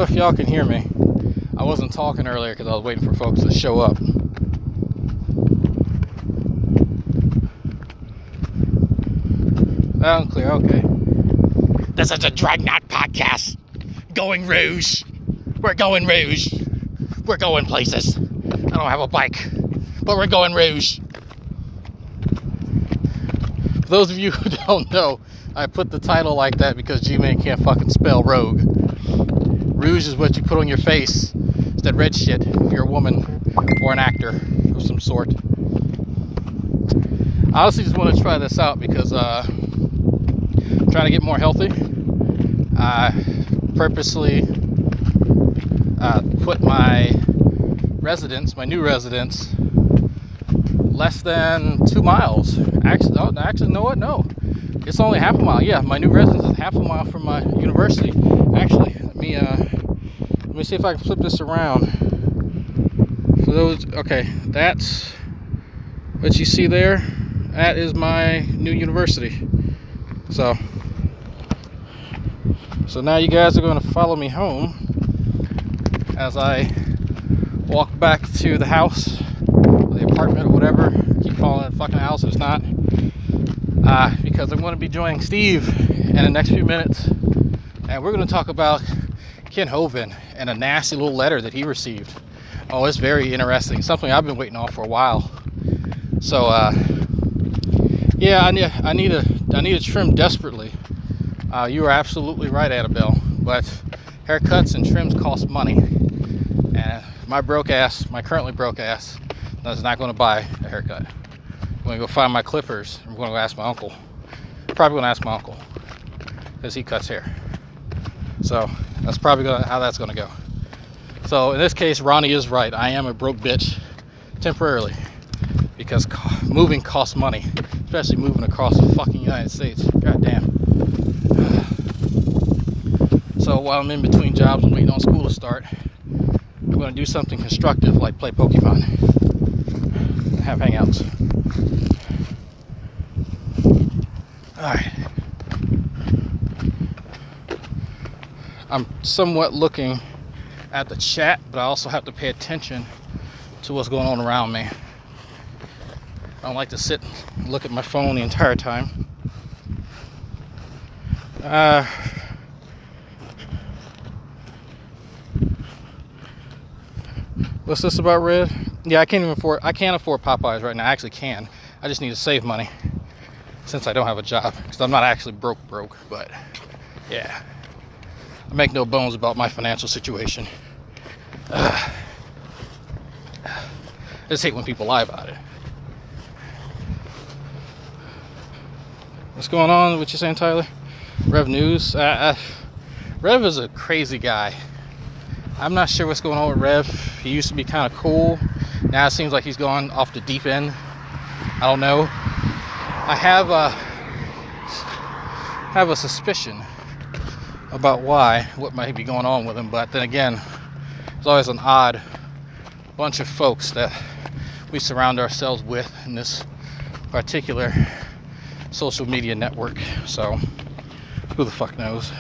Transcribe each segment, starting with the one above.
know if y'all can hear me. I wasn't talking earlier because I was waiting for folks to show up. Loud and clear, okay. This is a Dragnet podcast. Going Rouge. We're going Rouge. We're going places. I don't have a bike, but we're going Rouge. For those of you who don't know, I put the title like that because G-Man can't fucking spell rogue. Rouge is what you put on your face. It's that red shit if you're a woman or an actor of some sort. I honestly just want to try this out because I'm trying to get more healthy. I purposely put my new residence, less than 2 miles. Actually, you know what? No, it's only half a mile. Yeah, my new residence is half a mile from my university. Actually, let me see if I can flip this around. For those, okay, that's what you see there. That is my new university. So now you guys are going to follow me home as I walk back to the house, or the apartment, or whatever. I keep calling it a fucking house, it's not. Because I'm going to be joining Steve in the next few minutes, and we're going to talk about Ken Hovind and a nasty little letter that he received. Oh, it's very interesting. Something I've been waiting on for a while. So, yeah, I need to trim desperately. You are absolutely right, Annabelle. But haircuts and trims cost money, and my currently broke ass, is not going to buy a haircut. I'm going to go find my clippers. I'm going to ask my uncle. Probably going to ask my uncle because he cuts hair. So that's probably how that's going to go. So in this case, Ronnie is right. I am a broke bitch temporarily because moving costs money, especially moving across the fucking United States. God damn. So while I'm in between jobs and waiting on school to start, I'm going to do something constructive like play Pokemon and have hangouts. Alright. I'm somewhat looking at the chat, but I also have to pay attention to what's going on around me. I don't like to sit and look at my phone the entire time. What's this about Red? Yeah, I can't afford Popeyes right now. I actually can. I just need to save money since I don't have a job, because I'm not actually broke, but yeah, I make no bones about my financial situation. I just hate when people lie about it. What's going on? What you saying, Tyler? Rev News. Rev is a crazy guy. I'm not sure what's going on with Rev. He used to be kind of cool. Now it seems like he's gone off the deep end. I don't know. I have a suspicion about what might be going on with him, but then again, there's always an odd bunch of folks that we surround ourselves with in this particular social media network. So who the fuck knows?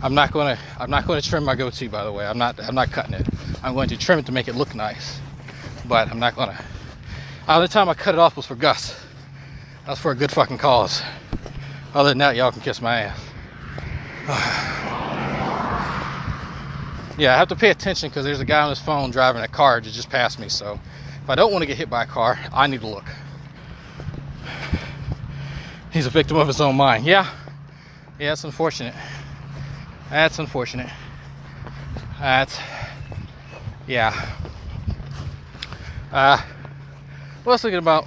I'm not going to trim my goatee, by the way. I'm not cutting it. I'm going to trim it to make it look nice, but I'm not going to. The only time I cut it off was for Gus. That was for a good fucking cause. Other than that, y'all can kiss my ass. Yeah, I have to pay attention because there's a guy on his phone driving a car that just passed me. So if I don't want to get hit by a car, I need to look. He's a victim of his own mind. Yeah, it's unfortunate. That's unfortunate. Yeah. I was thinking about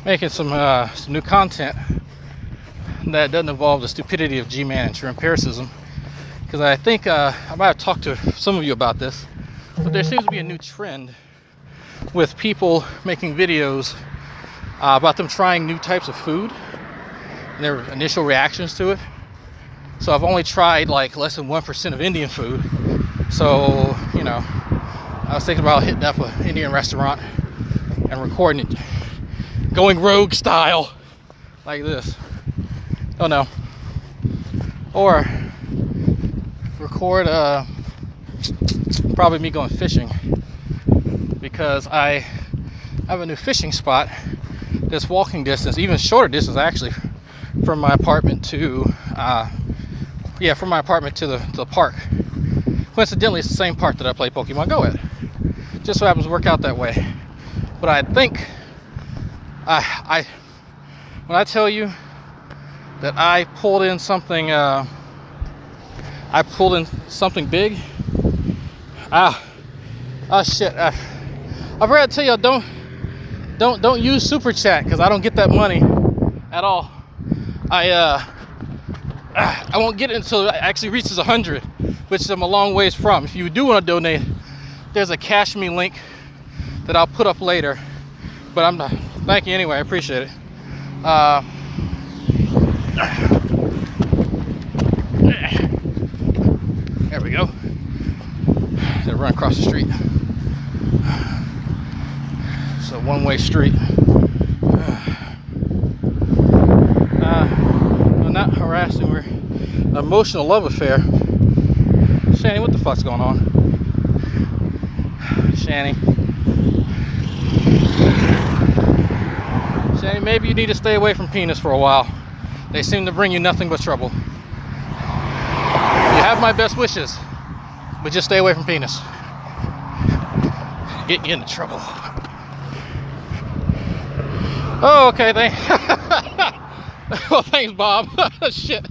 making some new content that doesn't involve the stupidity of G-Man and true empiricism, because I think I might have talked to some of you about this, but there seems to be a new trend with people making videos about them trying new types of food and their initial reactions to it. So I've only tried like less than 1% of Indian food. So, you know, I was thinking about hitting up an Indian restaurant and recording it, going rogue style like this. Oh no. Or record probably me going fishing, because I have a new fishing spot that's walking distance, even shorter distance actually, from my apartment to from my apartment to the park. Coincidentally, it's the same park that I play Pokemon Go at. Just so happens to work out that way. But I think when I tell you that I pulled in something big. Shit. I forgot to tell you, don't use Super Chat, because I don't get that money at all. I won't get it until it actually reaches 100, which I'm a long ways from. If you do want to donate, there's a Cash Me link that I'll put up later. But I'm not. Thank you anyway. I appreciate it. There we go. Gotta run across the street. It's a one-way street. We're not harassing. We're an emotional love affair. Shani, what the fuck's going on? Shani, maybe you need to stay away from penis for a while. They seem to bring you nothing but trouble. You have my best wishes, but just stay away from penis. Get you into trouble. Oh, okay, well, thanks, Bob. Shit.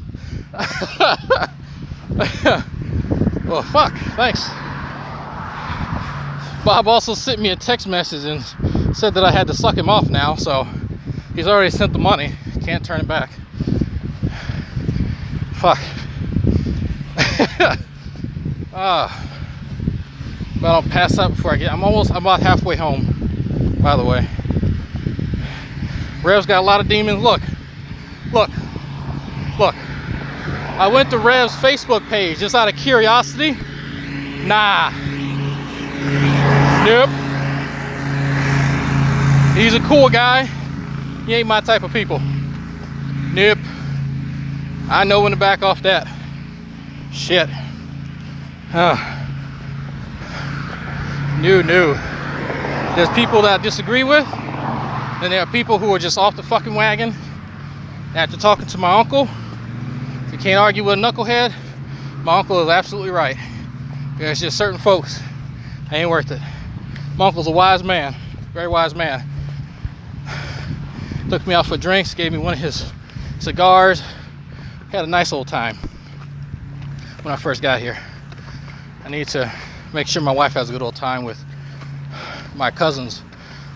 Well, fuck, thanks. Bob also sent me a text message and said that I had to suck him off now, so he's already sent the money. Can't turn it back. Fuck. But I'll pass out before I get. I'm about halfway home, by the way. Rev's got a lot of demons. Look. I went to Rev's Facebook page just out of curiosity. Nah. Nope. He's a cool guy. He ain't my type of people. Nope. I know when to back off that. Shit. No. There's people that I disagree with, and there are people who are just off the fucking wagon. After talking to my uncle, you can't argue with a knucklehead. My uncle is absolutely right. There's just certain folks, ain't worth it. My uncle's a wise man, very wise man. Took me out for drinks, gave me one of his cigars. Had a nice old time when I first got here. I need to make sure my wife has a good old time with my cousin's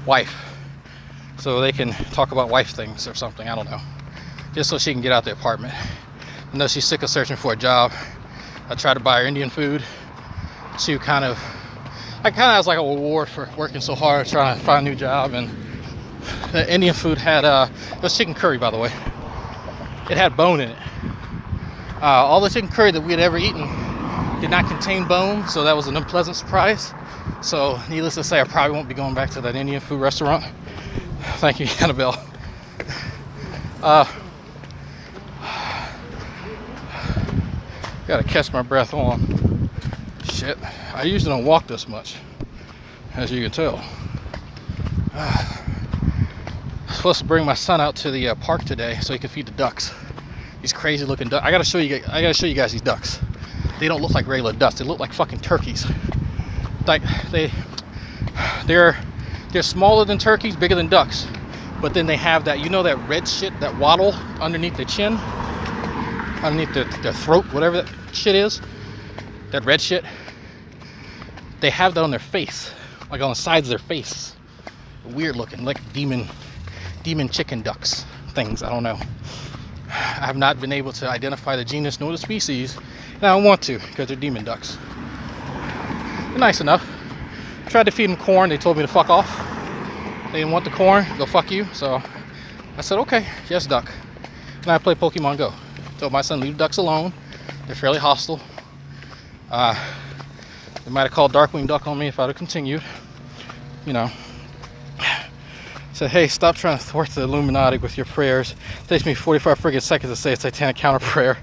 wife, so they can talk about wife things or something. I don't know. Just so she can get out the apartment. I know she's sick of searching for a job. I tried to buy her Indian food. I kind of was like a reward for working so hard trying to find a new job. And the Indian food had it was chicken curry, by the way. It had bone in it. All the chicken curry that we had ever eaten did not contain bone, so that was an unpleasant surprise. So needless to say, I probably won't be going back to that Indian food restaurant. Thank you, Annabelle. Gotta catch my breath on. Shit, I usually don't walk this much, as you can tell. I'm supposed to bring my son out to the park today so he can feed the ducks. These crazy looking ducks. I gotta show you guys these ducks. They don't look like regular ducks. They look like fucking turkeys. Like they're smaller than turkeys, bigger than ducks. But then they have that, that red shit, that waddle underneath their chin, underneath their throat, whatever that shit is. That red shit. They have that on their face, like on the sides of their face. Weird looking, like demon chicken ducks things. I don't know. I have not been able to identify the genus nor the species, and I don't want to, because they're demon ducks. They're nice enough. Tried to feed them corn. They told me to fuck off. They didn't want the corn. Go fuck you. So I said, okay, yes, duck. And I play Pokemon Go. Told my son, leave ducks alone. They're fairly hostile. They might have called Darkwing Duck on me if I'd have continued. Said, hey, stop trying to thwart the Illuminati with your prayers. It takes me 45 friggin' seconds to say a satanic counter prayer.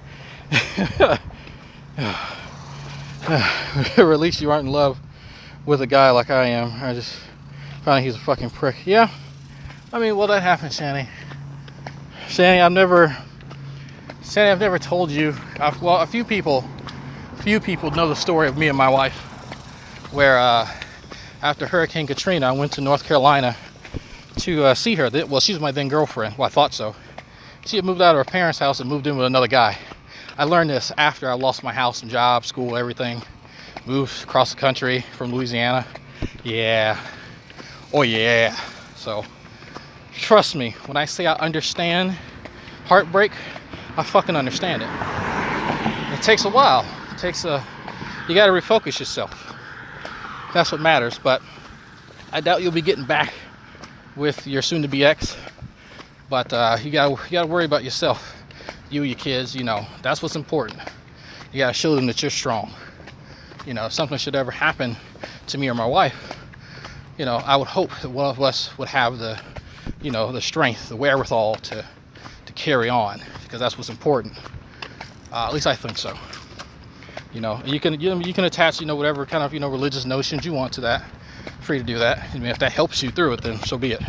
or at least you aren't in love with a guy like I am. I just found he's a fucking prick. Yeah, I mean, well, that happened, Shani. Shani, I've never told you. Well, a few people know the story of me and my wife, where after Hurricane Katrina, I went to North Carolina to see her. Well, she's my then girlfriend. Well, I thought so. She had moved out of her parents' house and moved in with another guy. I learned this after I lost my house and job, school, everything. Moved across the country from Louisiana. Yeah. Oh, yeah. So, trust me, when I say I understand heartbreak, I fucking understand it. It takes a while. You gotta refocus yourself. That's what matters, but I doubt you'll be getting back with your soon-to-be ex. But you gotta worry about yourself. You, your kids, you know, that's what's important. You gotta show them that you're strong. You know, if something should ever happen to me or my wife, you know, I would hope that one of us would have the, you know, the strength, the wherewithal to carry on, because that's what's important. At least I think so. You know, you can attach, you know, whatever kind of, you know, religious notions you want to that. Free to do that. I mean, if that helps you through it, then so be it.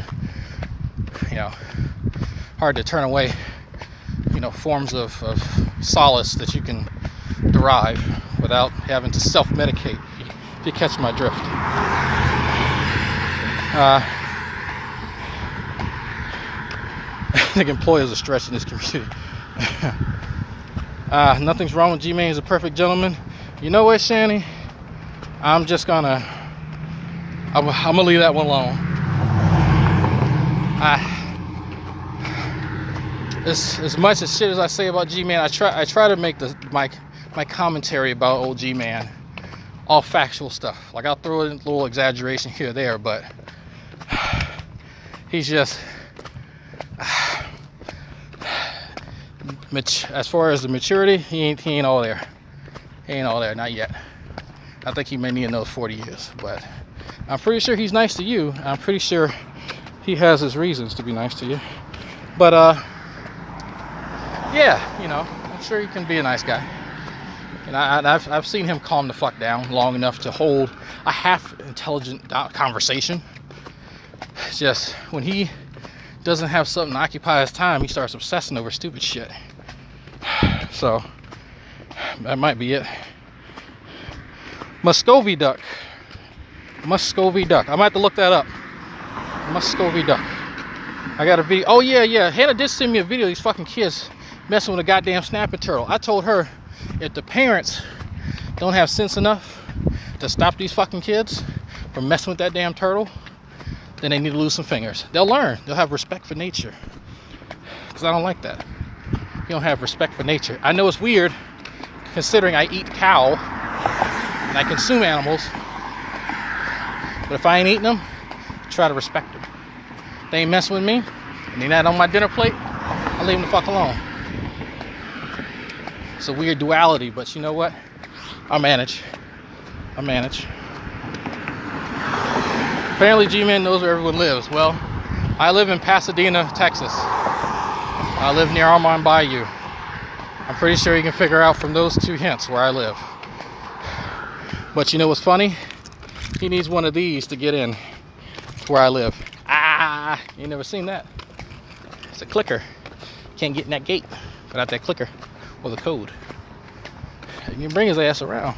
You know, hard to turn away, you know, forms of solace that you can derive without having to self-medicate, if you catch my drift. I think employers are stretching this community. Nothing's wrong with G-Man. He's a perfect gentleman. You know what, Shani? I'm gonna leave that one alone. As much as shit as I say about G-Man, I try to make my commentary about old G-Man all factual stuff. Like, I'll throw in a little exaggeration here or there, but he's just as far as the maturity, he ain't all there. He ain't all there, not yet. I think he may need another 40 years, but I'm pretty sure he's nice to you. I'm pretty sure he has his reasons to be nice to you. But yeah, you know, I'm sure he can be a nice guy. And I've seen him calm the fuck down long enough to hold a half intelligent conversation. It's just when he doesn't have something to occupy his time, he starts obsessing over stupid shit. So that might be it. Muscovy duck. I might have to look that up. Muscovy duck. I got a video. Oh yeah. Hannah did send me a video of these fucking kids messing with a goddamn snapping turtle. I told her, if the parents don't have sense enough to stop these fucking kids from messing with that damn turtle, then they need to lose some fingers. They'll learn. They'll have respect for nature. Because I don't like that. You don't have respect for nature. I know it's weird, considering I eat cow and I consume animals. But if I ain't eating them, I try to respect them. They ain't messing with me, and they're not on my dinner plate, I leave them the fuck alone. It's a weird duality, but you know what? I'll manage. Apparently G-Man knows where everyone lives. Well, I live in Pasadena, Texas. I live near Armand Bayou. I'm pretty sure you can figure out from those two hints where I live. But you know what's funny? He needs one of these to get in where I live. You never seen that. It's a clicker. Can't get in that gate without that clicker or the code. You can bring his ass around.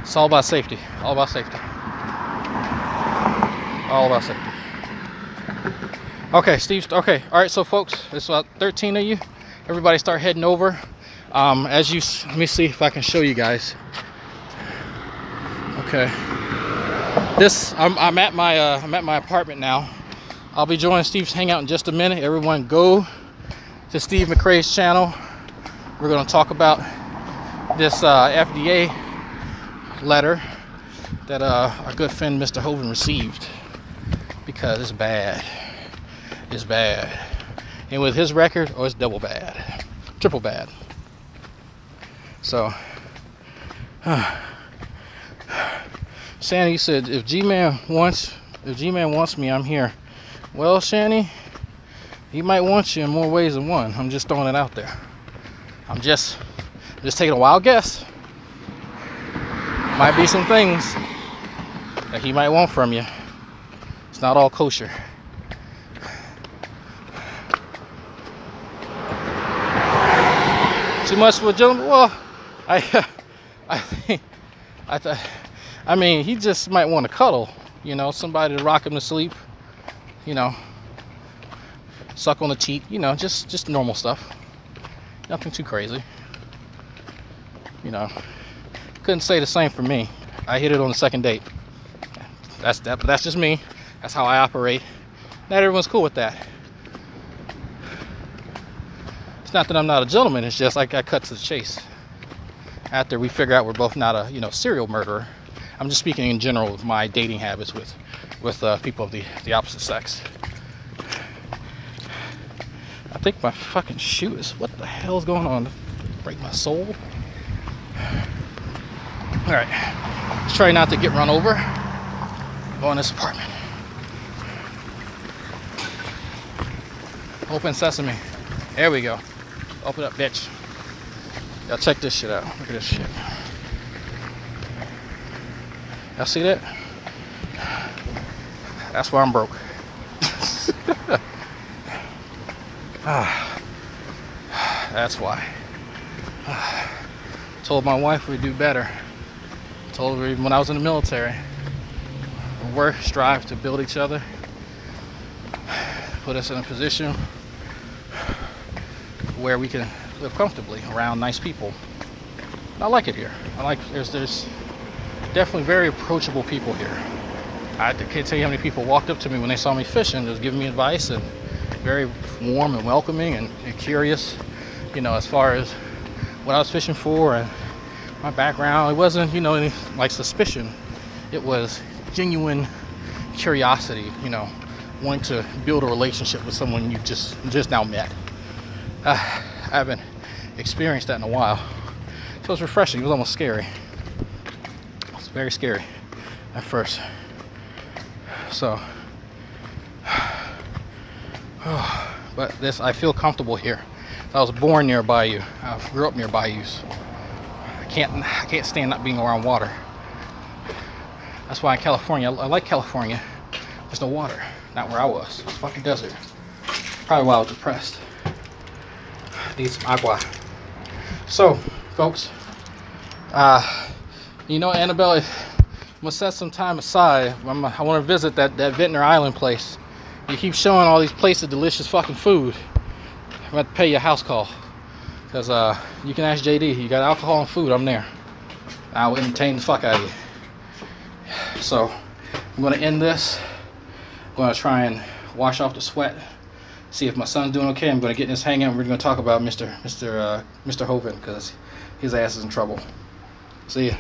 It's all about safety. All about safety. Okay, Steve. Okay, all right. So, folks, there's about 13 of you. Everybody, start heading over. Let me see if I can show you guys. Okay. I'm at my apartment now. I'll be joining Steve's hangout in just a minute. Everyone, go to Steve McRae's channel. We're going to talk about this FDA letter that our good friend Mr. Hovind received, because it's bad. It's bad. And with his record, it's double bad. Triple bad. So, Shani said, if G-Man wants me, I'm here. Well, Shani, he might want you in more ways than one. I'm just throwing it out there. I'm just taking a wild guess. Might be some things that he might want from you. It's not all kosher. Too much for a gentleman? Well, I mean, he just might want to cuddle, you know, somebody to rock him to sleep, you know, suck on the cheek, you know, just normal stuff. Nothing too crazy. You know, couldn't say the same for me. I hit it on the second date. But that's just me. That's how I operate. Not everyone's cool with that. It's not that I'm not a gentleman, it's just like I cut to the chase. After we figure out we're both not a, you know, serial murderer. I'm just speaking in general with my dating habits with people of the opposite sex. I think my fucking shoe is, what the hell's going on? Break my soul. All right, let's try not to get run over. Go in this apartment. Open sesame. There we go. Open up, bitch. Y'all check this shit out. Look at this shit. Y'all see that? That's why I'm broke. That's why. Told my wife we'd do better. Told her even when I was in the military. Work, strive to build each other. Put us in a position where we can live comfortably around nice people. I like it here. I like there's definitely very approachable people here. I can't tell you how many people walked up to me when they saw me fishing, just giving me advice, and very warm and welcoming and curious, you know, as far as what I was fishing for and my background. It wasn't, you know, any like suspicion. It was genuine curiosity, you know, wanting to build a relationship with someone you just now met. I haven't experienced that in a while, so it was refreshing. It was almost scary. It was very scary at first. So, but this, I feel comfortable here. I was born near Bayou. I grew up near bayous. I can't stand not being around water. That's why in California, I like California. There's no water. Not where I was. It's fucking desert. Probably why I was depressed. Need some agua. So, folks, you know, Annabelle, I'm gonna set some time aside. I want to visit that Ventnor Island place. You keep showing all these places delicious fucking food. I'm gonna have to pay you a house call, because you can ask JD. You got alcohol and food, I'm there. I will entertain the fuck out of you. So I'm gonna end this. I'm gonna try and wash off the sweat. See if my son's doing okay. I'm gonna get in this hangout. We're gonna talk about Mr. Hovind, because his ass is in trouble. See ya.